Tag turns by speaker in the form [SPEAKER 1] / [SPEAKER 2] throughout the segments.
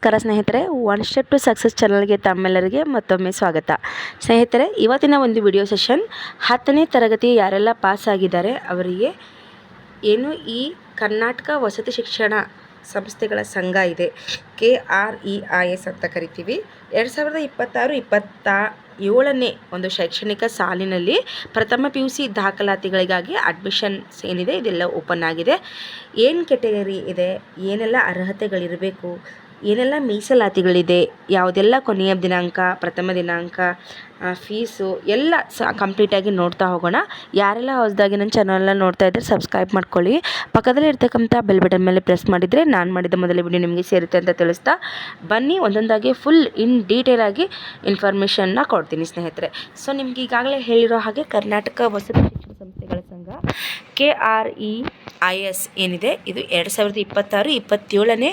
[SPEAKER 1] ನಮಸ್ಕಾರ ಸ್ನೇಹಿತರೆ, one step to success ಚಾನಲ್ಗೆ ತಮ್ಮೆಲ್ಲರಿಗೆ ಮತ್ತೊಮ್ಮೆ ಸ್ವಾಗತ. ಸ್ನೇಹಿತರೆ, ಇವತ್ತಿನ ಒಂದು ವಿಡಿಯೋ ಸೆಷನ್ 10ನೇ ತರಗತಿ ಯಾರೆಲ್ಲ ಪಾಸ್ ಆಗಿದ್ದಾರೆ ಅವರಿಗೆ ಏನು ಈ ಕರ್ನಾಟಕ ವಸತಿ ಶಿಕ್ಷಣ ಸಂಸ್ಥೆಗಳ ಸಂಘ ಇದೆ, KREIS ಅಂತ ಕರಿತೀವಿ. 2026-27ನೇ ಒಂದು ಶೈಕ್ಷಣಿಕ ಸಾಲಿನಲ್ಲಿ ಪ್ರಥಮ PUC ದಾಖಲಾತಿಗಳಿಗಾಗಿ ಅಡ್ಮಿಷನ್ಸ್ ಏನಿದೆ ಇದೆಲ್ಲ ಓಪನ್ ಆಗಿದೆ. ಏನು ಕೆಟಗರಿ ಇದೆ, ಏನೆಲ್ಲ ಅರ್ಹತೆಗಳಿರಬೇಕು, ಏನೆಲ್ಲ ಮೀಸಲಾತಿಗಳಿದೆ, ಯಾವುದೆಲ್ಲ ಕೊನೆಯ ದಿನಾಂಕ, ಪ್ರಥಮ ದಿನಾಂಕ, ಫೀಸು ಎಲ್ಲ ಕಂಪ್ಲೀಟಾಗಿ ನೋಡ್ತಾ ಹೋಗೋಣ. ಯಾರೆಲ್ಲ ಹೊಸದಾಗಿ ನನ್ನ ಚಾನಲ್ನ ನೋಡ್ತಾ ಇದ್ದರೆ ಸಬ್ಸ್ಕ್ರೈಬ್ ಮಾಡ್ಕೊಳ್ಳಿ. ಪಕ್ಕದಲ್ಲಿ ಇರ್ತಕ್ಕಂಥ ಬೆಲ್ ಬಟನ್ ಮೇಲೆ ಪ್ರೆಸ್ ಮಾಡಿದರೆ ನಾನು ಮಾಡಿದ ಮೊದಲ ವಿಡಿಯೋ ನಿಮಗೆ ಸೇರುತ್ತೆ ಅಂತ ತಿಳಿಸ್ತಾ ಬನ್ನಿ ಒಂದೊಂದಾಗಿ ಫುಲ್ ಇನ್ ಡೀಟೇಲ್ ಆಗಿ ಇನ್ಫಾರ್ಮೇಷನ್ನ ಕೊಡ್ತೀನಿ ಸ್ನೇಹಿತರೆ. ಸೊ ನಿಮ್ಗೆ ಈಗಾಗಲೇ ಹೇಳಿರೋ ಹಾಗೆ ಕರ್ನಾಟಕ ವಸತಿ ಶಿಕ್ಷಣ ಸಂಸ್ಥೆಗಳ ಸಂಘ KREIS ಏನಿದೆ ಇದು 2026-27ನೇ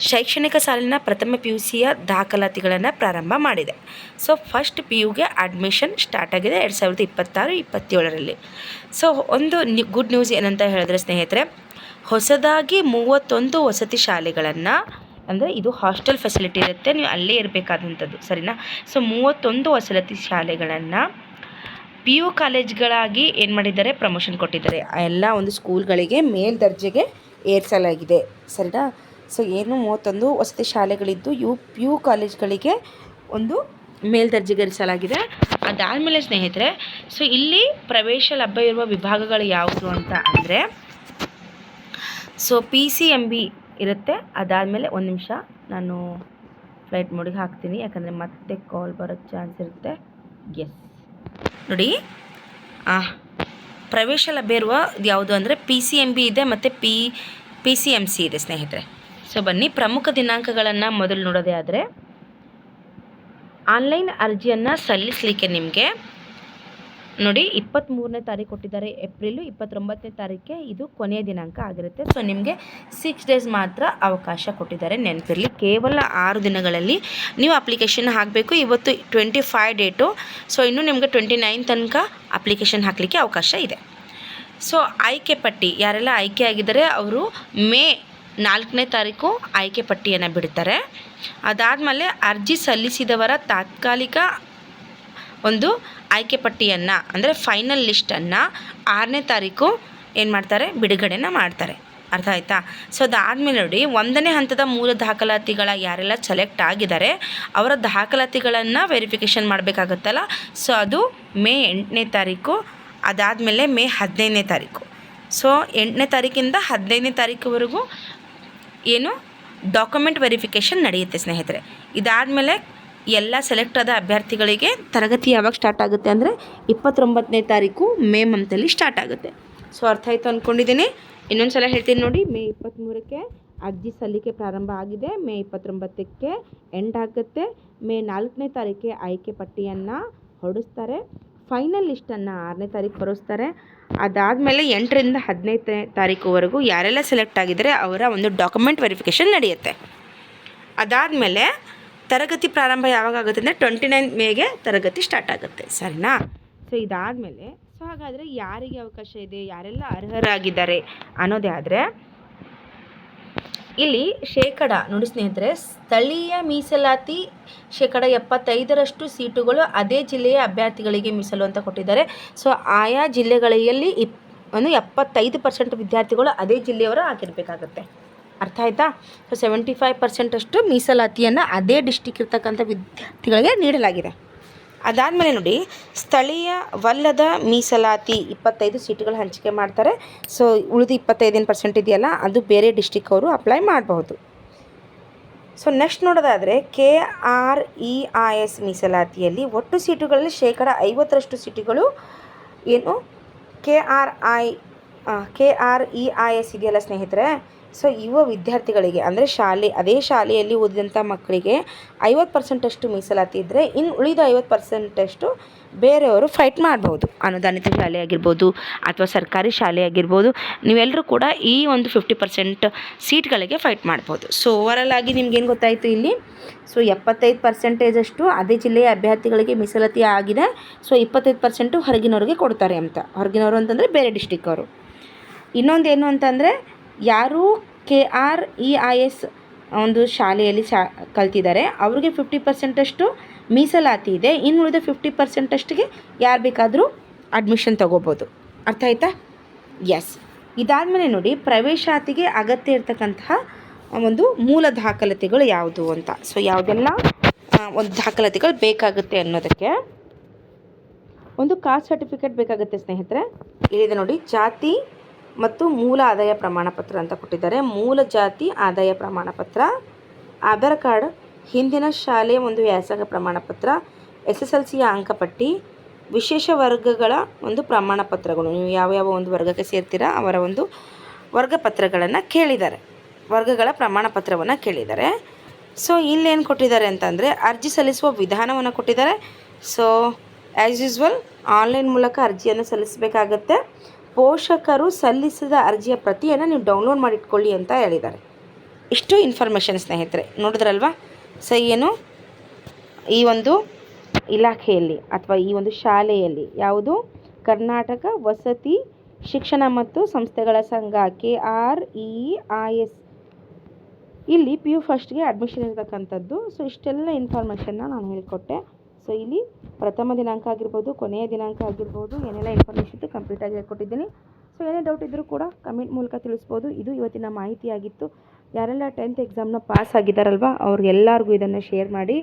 [SPEAKER 1] ಶೈಕ್ಷಣಿಕ ಸಾಲಿನ ಪ್ರಥಮ PUCಯ ದಾಖಲಾತಿಗಳನ್ನು ಪ್ರಾರಂಭ ಮಾಡಿದೆ. ಸೊ ಫಸ್ಟ್ PUಗೆ ಅಡ್ಮಿಷನ್ ಸ್ಟಾರ್ಟ್ ಆಗಿದೆ 2026-27ರಲ್ಲಿ. ಸೊ ಒಂದು ಗುಡ್ ನ್ಯೂಸ್ ಏನಂತ ಹೇಳಿದ್ರೆ ಸ್ನೇಹಿತರೆ, ಹೊಸದಾಗಿ 31 ವಸತಿ ಶಾಲೆಗಳನ್ನು, ಅಂದರೆ ಇದು ಹಾಸ್ಟೆಲ್ ಫೆಸಿಲಿಟಿ ಇರುತ್ತೆ, ನೀವು ಅಲ್ಲೇ ಇರಬೇಕಾದಂಥದ್ದು, ಸರಿನಾ? ಸೊ 31 ವಸತಿ ಶಾಲೆಗಳನ್ನು PU ಕಾಲೇಜ್ಗಳಾಗಿ ಏನು ಮಾಡಿದ್ದಾರೆ, ಪ್ರಮೋಷನ್ ಕೊಟ್ಟಿದ್ದಾರೆ. ಎಲ್ಲ ಒಂದು ಸ್ಕೂಲ್ಗಳಿಗೆ ಮೇಲ್ದರ್ಜೆಗೆ ಏರಿಸಲಾಗಿದೆ, ಸರಿನಾ? ಸೊ ಏನು 31 ವಸತಿ ಶಾಲೆಗಳಿದ್ದು ಇವು PU ಕಾಲೇಜ್ಗಳಿಗೆ ಒಂದು ಮೇಲ್ದರ್ಜೆಗೇರಿಸಲಾಗಿದೆ. ಅದಾದಮೇಲೆ ಸ್ನೇಹಿತರೆ, ಸೊ ಇಲ್ಲಿ ಪ್ರವೇಶ ಲಭ್ಯ ಇರುವ ವಿಭಾಗಗಳು ಯಾವುದು ಅಂತ ಅಂದರೆ, ಸೊ PCMB ಇರುತ್ತೆ. ಅದಾದಮೇಲೆ ಒಂದು ನಿಮಿಷ ನಾನು ಫ್ಲೈಟ್ ಮೋಡಿಗೆ ಹಾಕ್ತೀನಿ, ಯಾಕಂದರೆ ಮತ್ತೆ ಕಾಲ್ ಬರೋಕ್ಕೆ ಚಾನ್ಸ್ ಇರುತ್ತೆ. ಎಸ್ ನೋಡಿ, ಪ್ರವೇಶ ಲಭ್ಯ ಇರುವ ಯಾವುದು ಅಂದರೆ PCMB ಇದೆ ಮತ್ತು PCMC ಇದೆ ಸ್ನೇಹಿತರೆ. ಸೊ ಬನ್ನಿ, ಪ್ರಮುಖ ದಿನಾಂಕಗಳನ್ನು ಮೊದಲು ನೋಡೋದೇ ಆದರೆ, ಆನ್ಲೈನ್ ಅರ್ಜಿಯನ್ನು ಸಲ್ಲಿಸಲಿಕ್ಕೆ ನಿಮಗೆ ನೋಡಿ 23ನೇ ತಾರೀಕು ಕೊಟ್ಟಿದ್ದಾರೆ ಏಪ್ರಿಲು, 29ನೇ ತಾರೀಕೆ ಇದು ಕೊನೆಯ ದಿನಾಂಕ ಆಗಿರುತ್ತೆ. ಸೊ ನಿಮಗೆ 6 ಡೇಸ್ ಮಾತ್ರ ಅವಕಾಶ ಕೊಟ್ಟಿದ್ದಾರೆ, ನೆನಪಿರಲಿ. ಕೇವಲ 6 ದಿನಗಳಲ್ಲಿ ನೀವು ಅಪ್ಲಿಕೇಶನ್ ಹಾಕಬೇಕು. ಇವತ್ತು 25 ಡೇಟು, ಸೊ ಇನ್ನೂ ನಿಮಗೆ 29 ತನಕ ಅಪ್ಲಿಕೇಶನ್ ಹಾಕಲಿಕ್ಕೆ ಅವಕಾಶ ಇದೆ. ಸೊ ಆಯ್ಕೆ ಪಟ್ಟಿ, ಯಾರೆಲ್ಲ ಆಯ್ಕೆ ಆಗಿದ್ದಾರೆ ಅವರು ಮೇ 4ನೇ ತಾರೀಕು ಆಯ್ಕೆ ಪಟ್ಟಿಯನ್ನು ಬಿಡ್ತಾರೆ. ಅದಾದಮೇಲೆ ಅರ್ಜಿ ಸಲ್ಲಿಸಿದವರ ತಾತ್ಕಾಲಿಕ ಒಂದು ಆಯ್ಕೆ ಪಟ್ಟಿಯನ್ನು, ಅಂದರೆ ಫೈನಲ್ ಲಿಸ್ಟನ್ನು 6ನೇ ತಾರೀಕು ಏನು ಮಾಡ್ತಾರೆ, ಬಿಡುಗಡೆನ ಮಾಡ್ತಾರೆ. ಅರ್ಥ ಆಯಿತಾ? ಸೊ ಅದಾದಮೇಲೆ ನೋಡಿ, 1ನೇ ಹಂತದ ಮೂಲ ದಾಖಲಾತಿಗಳ ಯಾರೆಲ್ಲ ಸೆಲೆಕ್ಟ್ ಆಗಿದ್ದಾರೆ ಅವರ ದಾಖಲಾತಿಗಳನ್ನು ವೆರಿಫಿಕೇಷನ್ ಮಾಡಬೇಕಾಗತ್ತಲ್ಲ, ಸೊ ಅದು ಮೇ 8ನೇ ತಾರೀಕು. ಅದಾದಮೇಲೆ ಮೇ 15ನೇ ತಾರೀಕು. ಸೊ 8ನೇ ತಾರೀಕಿಂದ 15ನೇ ತಾರೀಕುವರೆಗೂ ಏನು ಡಾಕ್ಯುಮೆಂಟ್ ವೆರಿಫಿಕೇಷನ್ ನಡೆಯುತ್ತೆ ಸ್ನೇಹಿತರೆ. ಇದಾದಮೇಲೆ ಎಲ್ಲ ಸೆಲೆಕ್ಟ್ ಆದ ಅಭ್ಯರ್ಥಿಗಳಿಗೆ ತರಗತಿ ಯಾವಾಗ ಸ್ಟಾರ್ಟ್ ಆಗುತ್ತೆ ಅಂದರೆ 29ನೇ ತಾರೀಕು ಮೇ ಮಂತಲ್ಲಿ ಸ್ಟಾರ್ಟ್ ಆಗುತ್ತೆ. ಸೊ ಅರ್ಥ ಆಯಿತು ಅಂದ್ಕೊಂಡಿದ್ದೀನಿ. ಇನ್ನೊಂದು ಸಲ ಹೇಳ್ತೀನಿ ನೋಡಿ, ಮೇ 23ಕ್ಕೆ ಅರ್ಜಿ ಸಲ್ಲಿಕೆ ಪ್ರಾರಂಭ ಆಗಿದೆ, ಮೇ 29ಕ್ಕೆ ಎಂಡ್ ಆಗುತ್ತೆ, ಮೇ 4ನೇ ತಾರೀಕಿಗೆ ಆಯ್ಕೆ ಪಟ್ಟಿಯನ್ನು ಹೊರಡಿಸ್ತಾರೆ, ಫೈನಲ್ ಲಿಸ್ಟನ್ನು 6ನೇ ತಾರೀಕು ಹೊರಡಿಸ್ತಾರೆ. ಅದಾದಮೇಲೆ 8ರಿಂದ 15ನೇ ತಾರೀಕುವರೆಗೂ ಯಾರೆಲ್ಲ ಸೆಲೆಕ್ಟ್ ಆಗಿದ್ದಾರೆ ಅವರ ಒಂದು ಡಾಕ್ಯುಮೆಂಟ್ ವೆರಿಫಿಕೇಷನ್ ನಡೆಯುತ್ತೆ. ಅದಾದಮೇಲೆ ತರಗತಿ ಪ್ರಾರಂಭ ಯಾವಾಗ ಆಗುತ್ತೆ ಅಂದರೆ 29 ಮೇಗೆ ತರಗತಿ ಸ್ಟಾರ್ಟ್ ಆಗುತ್ತೆ, ಸರಿನಾ? ಸೊ ಇದಾದಮೇಲೆ ಸೊ ಹಾಗಾದರೆ ಯಾರಿಗೆ ಅವಕಾಶ ಇದೆ, ಯಾರೆಲ್ಲ ಅರ್ಹರಾಗಿದ್ದಾರೆ ಅನ್ನೋದೇ ಆದರೆ, ಇಲ್ಲಿ ಶೇಕಡ ನೋಡಿ ಸ್ನೇಹಿತರೆ, ಸ್ಥಳೀಯ ಮೀಸಲಾತಿ ಶೇಕಡ 75ರಷ್ಟು ಸೀಟುಗಳು ಅದೇ ಜಿಲ್ಲೆಯ ಅಭ್ಯರ್ಥಿಗಳಿಗೆ ಮೀಸಲು ಅಂತ ಕೊಟ್ಟಿದ್ದಾರೆ. ಸೊ ಆಯಾ ಜಿಲ್ಲೆಗಳಲ್ಲಿ 75% ವಿದ್ಯಾರ್ಥಿಗಳು ಅದೇ ಜಿಲ್ಲೆಯವರು ಆಗಿರಬೇಕಾಗತ್ತೆ. ಅರ್ಥ ಆಯಿತಾ? ಸೊ 75% ಅಷ್ಟು ಮೀಸಲಾತಿಯನ್ನು ಅದೇ ಡಿಸ್ಟಿಕ್ ಇರ್ತಕ್ಕಂಥ ವಿದ್ಯಾರ್ಥಿಗಳಿಗೆ ನೀಡಲಾಗಿದೆ. ಅದಾದಮೇಲೆ ನೋಡಿ, ಸ್ಥಳೀಯವಲ್ಲದ ಮೀಸಲಾತಿ 25 ಸೀಟುಗಳು ಹಂಚಿಕೆ ಮಾಡ್ತಾರೆ. ಸೊ ಉಳಿದು 25% ಇದೆಯಲ್ಲ, ಅದು ಬೇರೆ ಡಿಸ್ಟಿಕ್ ಅವರು ಅಪ್ಲೈ ಮಾಡಬಹುದು. ಸೊ ನೆಕ್ಸ್ಟ್ ನೋಡೋದಾದರೆ, KREIS ಮೀಸಲಾತಿಯಲ್ಲಿ ಒಟ್ಟು ಸೀಟುಗಳಲ್ಲಿ ಶೇಕಡ 50ರಷ್ಟು ಸೀಟುಗಳು ಏನು KREIS ಇದೆಯಲ್ಲ ಸ್ನೇಹಿತರೆ, ಸೊ ಯುವ ವಿದ್ಯಾರ್ಥಿಗಳಿಗೆ, ಅಂದರೆ ಅದೇ ಶಾಲೆಯಲ್ಲಿ ಓದಿದಂಥ ಮಕ್ಕಳಿಗೆ 50% ಅಷ್ಟು ಮೀಸಲಾತಿ ಇದ್ದರೆ, ಇನ್ನು ಉಳಿದ 50% ಅಷ್ಟು ಬೇರೆಯವರು ಫೈಟ್ ಮಾಡ್ಬೋದು. ಅನುದಾನಿತ ಶಾಲೆ ಆಗಿರ್ಬೋದು ಅಥವಾ ಸರ್ಕಾರಿ ಶಾಲೆ ಆಗಿರ್ಬೋದು, ನೀವೆಲ್ಲರೂ ಕೂಡ ಈ ಒಂದು 50% ಸೀಟ್ಗಳಿಗೆ ಫೈಟ್ ಮಾಡ್ಬೋದು. ಸೊ ಓವರಾಲ್ ಆಗಿ ನಿಮ್ಗೇನು ಗೊತ್ತಾಯಿತು ಇಲ್ಲಿ, ಸೊ 75% ಅಷ್ಟು ಅದೇ ಜಿಲ್ಲೆಯ ಅಭ್ಯರ್ಥಿಗಳಿಗೆ ಮೀಸಲಾತಿ ಆಗಿದೆ. ಸೊ 25% ಹೊರಗಿನವ್ರಿಗೆ ಕೊಡ್ತಾರೆ ಅಂತ. ಹೊರಗಿನವರು ಅಂತಂದರೆ ಬೇರೆ ಡಿಸ್ಟಿಕ್ ಅವರು. ಇನ್ನೊಂದೇನು ಅಂತಂದರೆ, ಯಾರು KREIS ಒಂದು ಶಾಲೆಯಲ್ಲಿ ಕಲ್ತಿದ್ದಾರೆ ಅವ್ರಿಗೆ 50% ಮೀಸಲಾತಿ ಇದೆ. ಇನ್ನು ಉಳಿದ 50% ಯಾರು ಬೇಕಾದರೂ ಅಡ್ಮಿಷನ್ ತೊಗೋಬೋದು. ಅರ್ಥ ಆಯ್ತಾ? ಎಸ್. ಇದಾದಮೇಲೆ ನೋಡಿ, ಪ್ರವೇಶಾತಿಗೆ ಅಗತ್ಯ ಇರತಕ್ಕಂತಹ ಒಂದು ಮೂಲ ದಾಖಲಾತಿಗಳು ಯಾವುದು ಅಂತ. ಸೊ ಯಾವುದೆಲ್ಲ ಒಂದು ದಾಖಲಾತಿಗಳು ಬೇಕಾಗುತ್ತೆ ಅನ್ನೋದಕ್ಕೆ ಒಂದು ಕಾಸ್ಟ್ ಸರ್ಟಿಫಿಕೇಟ್ ಬೇಕಾಗುತ್ತೆ ಸ್ನೇಹಿತರೆ. ಇಲ್ಲಿದೆ ನೋಡಿ, ಜಾತಿ ಮತ್ತು ಮೂಲ ಆದಾಯ ಪ್ರಮಾಣ ಪತ್ರ ಅಂತ ಕೊಟ್ಟಿದ್ದಾರೆ. ಮೂಲ ಜಾತಿ ಆದಾಯ ಪ್ರಮಾಣ ಪತ್ರ, ಆಧಾರ್ ಕಾರ್ಡ್, ಹಿಂದಿನ ಶಾಲೆಯ ಒಂದು ವ್ಯಾಸಂಗ ಪ್ರಮಾಣ ಪತ್ರ, SSLCಯ ಅಂಕಪಟ್ಟಿ, ವಿಶೇಷ ವರ್ಗಗಳ ಒಂದು ಪ್ರಮಾಣ ಪತ್ರಗಳು. ನೀವು ಯಾವ ಒಂದು ವರ್ಗಕ್ಕೆ ಸೇರ್ತೀರಾ ಅವರ ಒಂದು ವರ್ಗ ಪತ್ರಗಳನ್ನು ಕೇಳಿದ್ದಾರೆ, ವರ್ಗಗಳ ಪ್ರಮಾಣ ಪತ್ರವನ್ನು ಕೇಳಿದ್ದಾರೆ. ಸೊ ಇಲ್ಲೇನು ಕೊಟ್ಟಿದ್ದಾರೆ ಅಂತಂದರೆ ಅರ್ಜಿ ಸಲ್ಲಿಸುವ ವಿಧಾನವನ್ನು ಕೊಟ್ಟಿದ್ದಾರೆ. ಸೊ ಆ್ಯಸ್ ಯೂಸ್ವಲ್ ಆನ್ಲೈನ್ ಮೂಲಕ ಅರ್ಜಿಯನ್ನು ಸಲ್ಲಿಸಬೇಕಾಗತ್ತೆ. ಪೋಷಕರು ಸಲ್ಲಿಸಿದ ಅರ್ಜಿಯ ಪ್ರತಿಯನ್ನು ನೀವು ಡೌನ್ಲೋಡ್ ಮಾಡಿಟ್ಕೊಳ್ಳಿ ಅಂತ ಹೇಳಿದ್ದಾರೆ. ಇಷ್ಟು ಇನ್ಫಾರ್ಮೇಷನ್ ಸ್ನೇಹಿತರೆ, ನೋಡಿದ್ರಲ್ವಾ? ಸೊ ಏನು ಈ ಒಂದು ಇಲಾಖೆಯಲ್ಲಿ ಅಥವಾ ಈ ಒಂದು ಶಾಲೆಯಲ್ಲಿ ಯಾವುದು ಕರ್ನಾಟಕ ವಸತಿ ಶಿಕ್ಷಣ ಮತ್ತು ಸಂಸ್ಥೆಗಳ ಸಂಘ KREIS ಇಲ್ಲಿ PU ಫಸ್ಟ್ಗೆ ಅಡ್ಮಿಷನ್ ಇರತಕ್ಕಂಥದ್ದು. ಸೊ ಇಷ್ಟೆಲ್ಲ ಇನ್ಫಾರ್ಮೇಷನ್ನ ನಾನು ಹೇಳಿಕೊಟ್ಟೆ. ಸೊ ಇಲ್ಲಿ ಪ್ರಥಮ ದಿನಾಂಕ ಆಗಿರ್ಬೋದು, ಕೊನೆಯ ದಿನಾಂಕ ಆಗಿರ್ಬೋದು, ಏನೆಲ್ಲ ಇನ್ಫಾರ್ಮೇಷನ್ ಕಂಪ್ಲೀಟಾಗಿ ಹೇಳ್ಕೊಟ್ಟಿದ್ದೀನಿ. ಸೊ ಏನೇ ಡೌಟ್ ಇದ್ದರೂ ಕೂಡ ಕಮೆಂಟ್ ಮೂಲಕ ತಿಳಿಸ್ಬೋದು. ಇದು ಇವತ್ತಿನ ಮಾಹಿತಿಯಾಗಿತ್ತು. ಯಾರೆಲ್ಲ 10th ಎಕ್ಸಾಮ್ನ ಪಾಸ್ ಆಗಿದ್ದಾರಲ್ವ ಅವ್ರಿಗೆಲ್ಲರಿಗೂ ಇದನ್ನು ಶೇರ್ ಮಾಡಿ,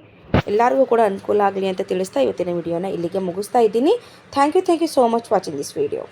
[SPEAKER 1] ಎಲ್ಲರಿಗೂ ಕೂಡ ಅನುಕೂಲ ಆಗಲಿ ಅಂತ ತಿಳಿಸ್ತಾ ಇವತ್ತಿನ ವಿಡಿಯೋನ ಇಲ್ಲಿಗೆ ಮುಗಿಸ್ತಾ ಇದ್ದೀನಿ. Thank you so much watching this video.